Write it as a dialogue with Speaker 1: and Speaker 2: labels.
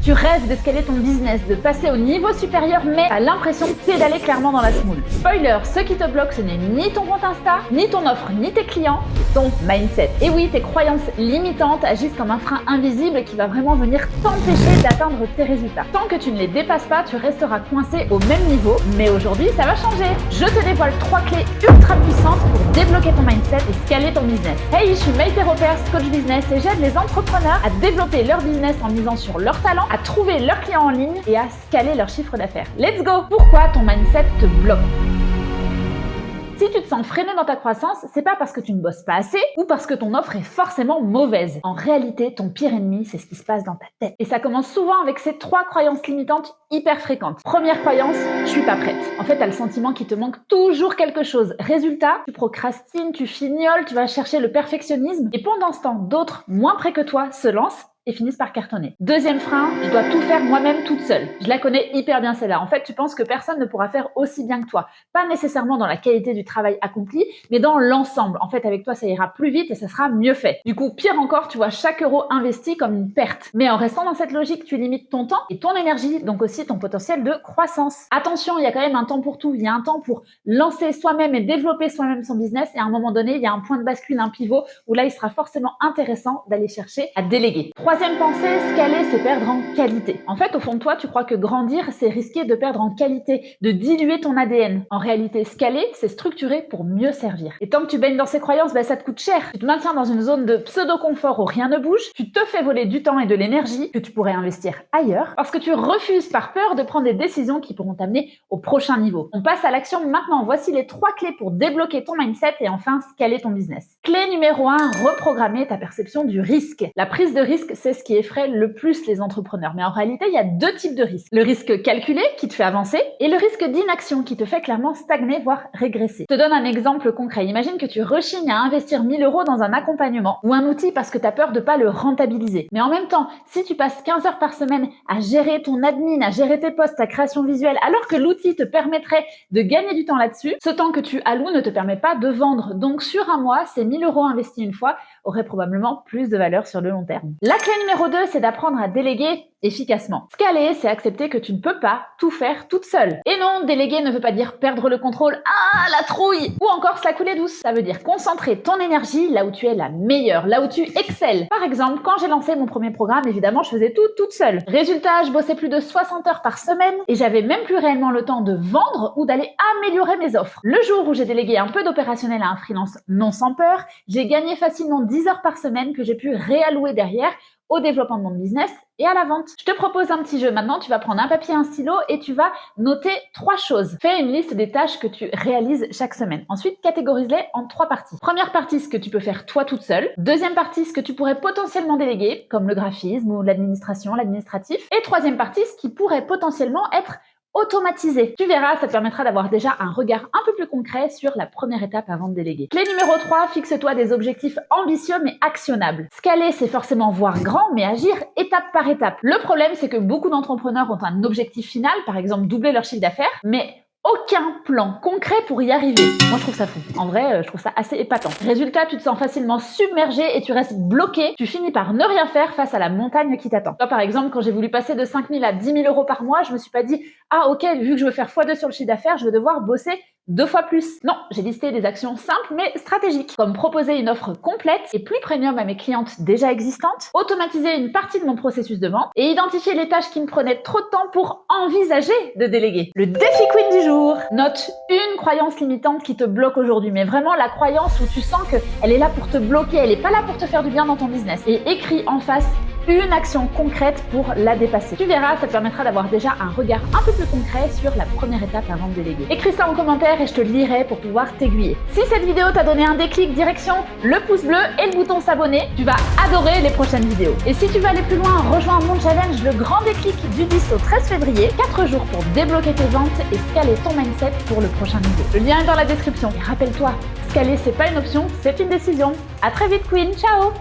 Speaker 1: Tu rêves d'escaler ton business, de passer au niveau supérieur, mais t'as l'impression de pédaler clairement dans la semoule. Spoiler, ce qui te bloque, ce n'est ni ton compte Insta, ni ton offre, ni tes clients, c'est ton mindset. Et oui, tes croyances limitantes agissent comme un frein invisible qui va vraiment venir t'empêcher d'atteindre tes résultats. Tant que tu ne les dépasses pas, tu resteras coincé au même niveau, mais aujourd'hui, ça va changer. Je te dévoile 3 clés ultra puissantes pour débloquer ton mindset et scaler ton business. Hey, je suis Maïté Ropers, coach business, et j'aide les entrepreneurs à développer leur business en misant sur leur talent, à trouver leurs clients en ligne et à scaler leur chiffre d'affaires. Let's go! Pourquoi ton mindset te bloque? Si tu te sens freiné dans ta croissance, c'est pas parce que tu ne bosses pas assez ou parce que ton offre est forcément mauvaise. En réalité, ton pire ennemi, c'est ce qui se passe dans ta tête. Et ça commence souvent avec ces 3 croyances limitantes hyper fréquentes. Première croyance, je suis pas prête. En fait, t'as le sentiment qu'il te manque toujours quelque chose. Résultat, tu procrastines, tu fignoles, tu vas chercher le perfectionnisme. Et pendant ce temps, d'autres, moins près que toi, se lancent et finissent par cartonner. Deuxième frein, je dois tout faire moi-même toute seule. Je la connais hyper bien celle-là. En fait, tu penses que personne ne pourra faire aussi bien que toi. Pas nécessairement dans la qualité du travail accompli, mais dans l'ensemble. En fait, avec toi, ça ira plus vite et ça sera mieux fait. Du coup, pire encore, tu vois chaque euro investi comme une perte. Mais en restant dans cette logique, tu limites ton temps et ton énergie, donc aussi ton potentiel de croissance. Attention, il y a quand même un temps pour tout. Il y a un temps pour lancer soi-même et développer soi-même son business. Et à un moment donné, il y a un point de bascule, un pivot, où là, il sera forcément intéressant d'aller chercher à déléguer. Troisième pensée, scaler, c'est perdre en qualité. En fait, au fond de toi, tu crois que grandir, c'est risquer de perdre en qualité, de diluer ton ADN. En réalité, scaler, c'est structurer pour mieux servir. Et tant que tu baignes dans ces croyances, ça te coûte cher. Tu te maintiens dans une zone de pseudo-confort où rien ne bouge, tu te fais voler du temps et de l'énergie que tu pourrais investir ailleurs, parce que tu refuses par peur de prendre des décisions qui pourront t'amener au prochain niveau. On passe à l'action maintenant. Voici les 3 clés pour débloquer ton mindset et enfin scaler ton business. Clé numéro 1, reprogrammer ta perception du risque. La prise de risque, c'est ce qui effraie le plus les entrepreneurs. Mais en réalité, il y a 2 types de risques. Le risque calculé, qui te fait avancer, et le risque d'inaction, qui te fait clairement stagner, voire régresser. Je te donne un exemple concret. Imagine que tu rechignes à investir 1000 € dans un accompagnement ou un outil parce que tu as peur de pas le rentabiliser. Mais en même temps, si tu passes 15 heures par semaine à gérer ton admin, à gérer tes posts, ta création visuelle, alors que l'outil te permettrait de gagner du temps là-dessus, ce temps que tu alloues ne te permet pas de vendre. Donc sur un mois, ces 1000 € investis une fois auraient probablement plus de valeur sur le long terme. La clé numéro 2, c'est d'apprendre à déléguer efficacement. Scaler, c'est accepter que tu ne peux pas tout faire toute seule. Et non, déléguer ne veut pas dire perdre le contrôle. Ah, la trouille! Ou encore se la couler douce. Ça veut dire concentrer ton énergie là où tu es la meilleure, là où tu excelles. Par exemple, quand j'ai lancé mon premier programme, évidemment, je faisais tout toute seule. Résultat, je bossais plus de 60 heures par semaine et j'avais même plus réellement le temps de vendre ou d'aller améliorer mes offres. Le jour où j'ai délégué un peu d'opérationnel à un freelance non sans peur, j'ai gagné facilement 10 heures par semaine que j'ai pu réallouer derrière au développement de mon business et à la vente. Je te propose un petit jeu. Maintenant, tu vas prendre un papier et un stylo et tu vas noter 3 choses. Fais une liste des tâches que tu réalises chaque semaine. Ensuite, catégorise-les en 3 parties. Première partie, ce que tu peux faire toi toute seule. Deuxième partie, ce que tu pourrais potentiellement déléguer, comme le graphisme ou l'administration, l'administratif. Et troisième partie, ce qui pourrait potentiellement être automatisé. Tu verras, ça te permettra d'avoir déjà un regard un peu plus concret sur la première étape avant de déléguer. Clé numéro 3, fixe-toi des objectifs ambitieux mais actionnables. Scaler, c'est forcément voir grand, mais agir étape par étape. Le problème, c'est que beaucoup d'entrepreneurs ont un objectif final, par exemple doubler leur chiffre d'affaires, mais aucun plan concret pour y arriver. Moi, je trouve ça fou. En vrai, je trouve ça assez épatant. Résultat, tu te sens facilement submergé et tu restes bloqué. Tu finis par ne rien faire face à la montagne qui t'attend. Toi, par exemple, quand j'ai voulu passer de 5 000 à 10 000 € par mois, je me suis pas dit « Ah, ok, vu que je veux faire x2 sur le chiffre d'affaires, je vais devoir bosser 2 fois plus. » Non, j'ai listé des actions simples mais stratégiques, comme proposer une offre complète et plus premium à mes clientes déjà existantes, automatiser une partie de mon processus de vente et identifier les tâches qui me prenaient trop de temps pour envisager de déléguer. Le défi queen du jour. Note une croyance limitante qui te bloque aujourd'hui, mais vraiment la croyance où tu sens qu'elle est là pour te bloquer, elle est pas là pour te faire du bien dans ton business. Et écris en face une action concrète pour la dépasser. Tu verras, ça te permettra d'avoir déjà un regard un peu plus concret sur la première étape avant de déléguer. Écris ça en commentaire et je te lirai pour pouvoir t'aiguiller. Si cette vidéo t'a donné un déclic, direction le pouce bleu et le bouton s'abonner, tu vas adorer les prochaines vidéos. Et si tu veux aller plus loin, rejoins mon challenge, le grand déclic du 10 au 13 février, 4 jours pour débloquer tes ventes et scaler ton mindset pour le prochain niveau. Le lien est dans la description. Et rappelle-toi, scaler, c'est pas une option, c'est une décision. À très vite, Queen. Ciao!